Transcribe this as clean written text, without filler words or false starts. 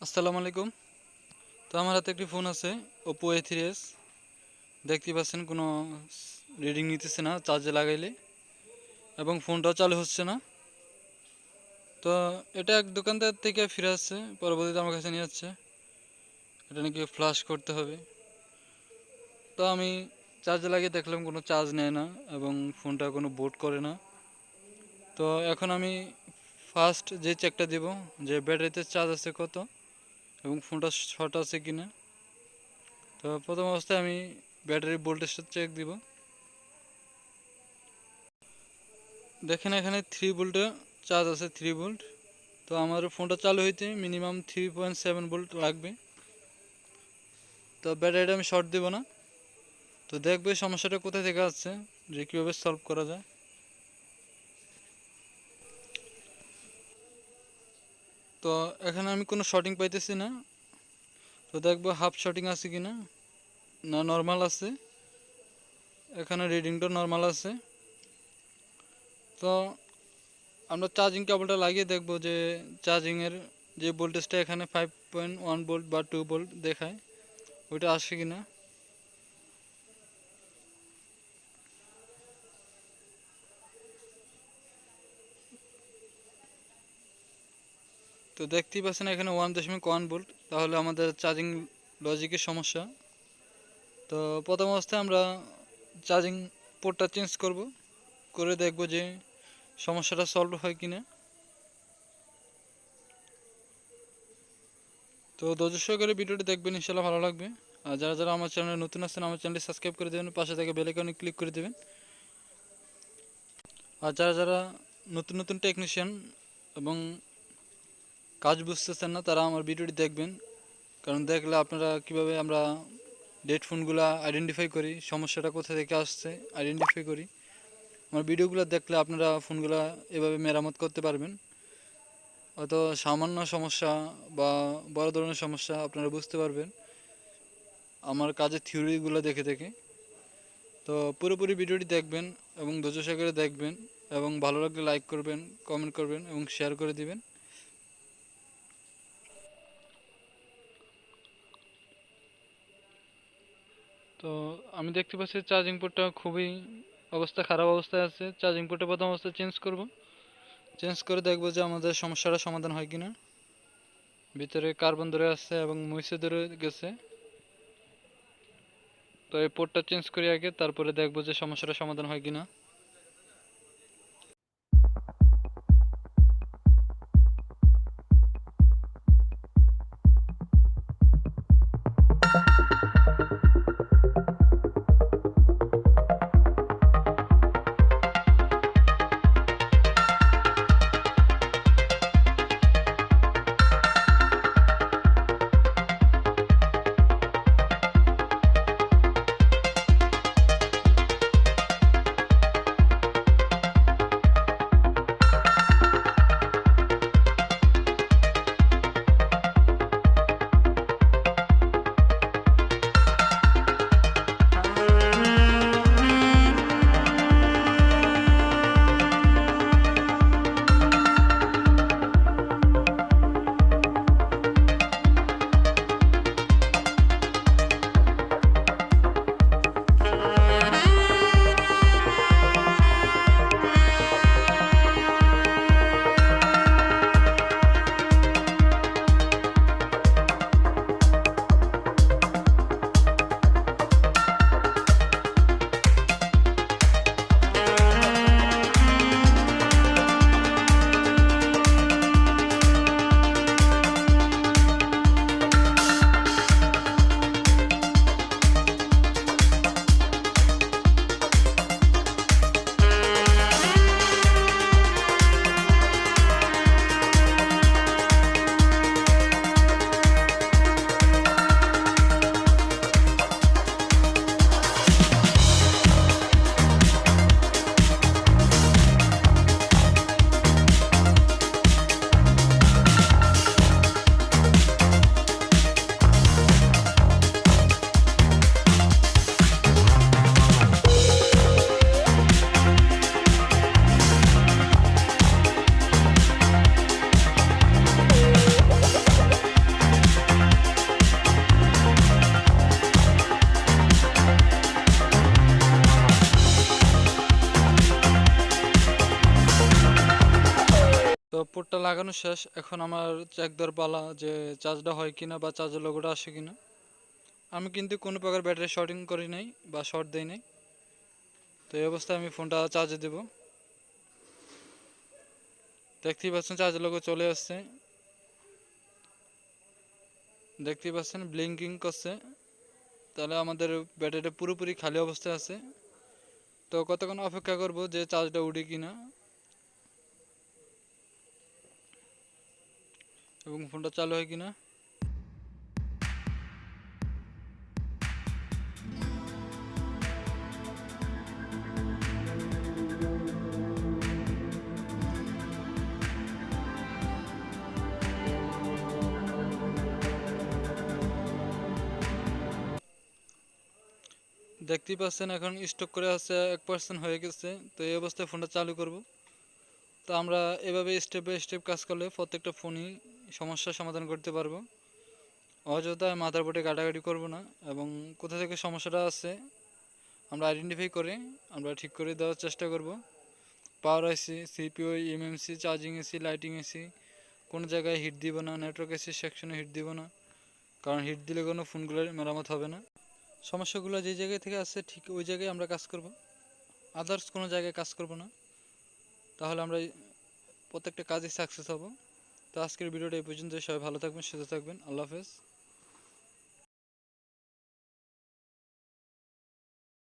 আসসালামু আলাইকুম। তো আমার হাতে একটি ফোন আছে, Oppo A3s। দেখতে পাচ্ছেন কোনো রিডিং নিতেছে না চার্জে লাগাইলে, এবং ফোনটাও চালু হচ্ছে না। তো এটা এক দোকানদার থেকে ফিরে আসছে, পরবর্তীতে আমার কাছে নিয়ে যাচ্ছে। এটা নাকি ফ্লাশ করতে হবে। তো আমি চার্জে লাগিয়ে দেখলাম কোনো চার্জ নেয় না, এবং ফোনটা কোনো বুট করে না। তো এখন আমি ফার্স্ট যে চেকটা দেব, যে ব্যাটারিতে চার্জ আছে কত, এবং ফোনটা শর্ট আছে কিনা। তো প্রথম অবস্থায় আমি ব্যাটারির ভোল্টেজটা চেক দিব। দেখেন এখানে 3 ভোল্টে চার্জ আছে, 3 ভোল্ট। তো আমার ফোনটা চালু হইতে মিনিমাম 3.7 ভোল্ট লাগবে। তো ব্যাটারিটা আমি শর্ট দেব না। তো দেখবে সমস্যাটা কোথা থেকে আসছে, যে কীভাবে সলভ করা যায়। তো এখানে আমি কোনো শর্টিং পাইতেছি না। তো দেখবো হাফ শর্টিং আছে কিনা, না নর্মাল আছে। এখানে রিডিংটা নর্মাল আছে। তো আমরা চার্জিং কেবলটা লাগিয়ে দেখব যে চার্জিংয়ের যে ভোল্টেজটা এখানে 5.1 ভোল্ট বা 2 ভোল্ট দেখায়, ওইটা আসে কিনা। তো দেখতেই পাচ্ছেন এখানে 1.1 ভোল্ট, তাহলে আমাদের চার্জিং লজিকের সমস্যা। তো প্রথম অবস্থায় আমরা চার্জিং পোর্টটা চেঞ্জ করব, করে দেখব যে সমস্যাটা সলভ হয় কিনা। তো ধৈর্য সহকারে ভিডিওটি দেখবেন, ইনশাল্লাহ ভালো লাগবে। আর যারা যারা আমার চ্যানেলে নতুন আছেন, আমার চ্যানেলটি সাবস্ক্রাইব করে দেবেন, পাশে থেকে বেল আইকনে ক্লিক করে দেবেন। আর যারা যারা নতুন নতুন টেকনিশিয়ান এবং কাজ বুঝতেছেন না, তারা আমার ভিডিওটি দেখবেন। কারণ দেখলে আপনারা কিভাবে আমরা ডেড ফোনগুলো আইডেন্টিফাই করি, সমস্যাটা কোথা থেকে আসছে আইডেন্টিফাই করি। আমার ভিডিওগুলো দেখলে আপনারা ফোনগুলো এভাবে মেরামত করতে পারবেন। হয়তো সামান্য সমস্যা বা বড় ধরনের সমস্যা আপনারা বুঝতে পারবেন আমার কাজের থিওরিগুলো দেখে দেখে। তো পুরোপুরি ভিডিওটি দেখবেন এবং ধৈর্য সহকারে দেখবেন, এবং ভালো লাগলে লাইক করবেন, কমেন্ট করবেন এবং শেয়ার করে দিবেন। তো আমি দেখতে পাচ্ছি চার্জিং পোর্টটা খুবই খারাপ অবস্থায় আছে। চার্জিং পোর্টে প্রথম অবস্থায় চেঞ্জ করব, চেঞ্জ করে দেখবো যে আমাদের সমস্যাটা সমাধান হয় কিনা। ভিতরে কার্বন ধরে আছে এবং মুইসে ধরে গেছে। তো এই পোর্টটা চেঞ্জ করি আগে, তারপরে দেখবো যে সমস্যাটা সমাধান হয় কিনা। ফোনটা লাগানো শেষ, এখন আমার চেক দেওয়ার পালা যে চার্জটা হয় কিনা বা চার্জের লোগোটা আসে কিনা। আমি কিন্তু কোনো প্রকার ব্যাটারি শর্টিং করি নাই বা শর্ট দেই নাই। তো এই অবস্থায় আমি ফোনটা চার্জে দেব। দেখতেই পাচ্ছেন চার্জের লোগো চলে আসছে, দেখতেই পাচ্ছেন ব্লিঙ্কিং করছে। তাহলে আমাদের ব্যাটারিটা পুরোপুরি খালি অবস্থায় আছে। তো কতক্ষণ অপেক্ষা করব যে চার্জটা উঠে কিনা এবং ফোনটা চালু হয় কিনা। দেখতেই পাচ্ছেন এখন স্টক করে আছে 1% হয়ে গেছে। তো এই অবস্থায় ফোনটা চালু করব। তো আমরা এভাবে স্টেপ বাই স্টেপ কাজ করলে প্রত্যেকটা ফোনই সমস্যার সমাধান করতে পারবো। অযথা মাথার উপরে ঘাটাঘাটি করব না, এবং কোথা থেকে সমস্যাটা আছে আমরা আইডেন্টিফাই করে আমরা ঠিক করে দেওয়ার চেষ্টা করব। Power IC, CPU, MMC, charging AC, lighting AC, কোনো জায়গায় হিট দিব না, নেটওয়ার্ক এসি সেকশনে হিট দিব না, কারণ হিট দিলে কোনো ফোনগুলোর মেরামত হবে না। সমস্যাগুলো যে জায়গায় থেকে আসছে ঠিক ওই জায়গায় আমরা কাজ করব, আদার্স কোনো জায়গায় কাজ করব না। তাহলে আমরা প্রত্যেকটা কাজই সাকসেস হব। তো আজকের ভিডিওটা এই পর্যন্ত। সবাই ভালো থাকবেন, সুস্থ থাকবেন। আল্লাহ হাফেজ।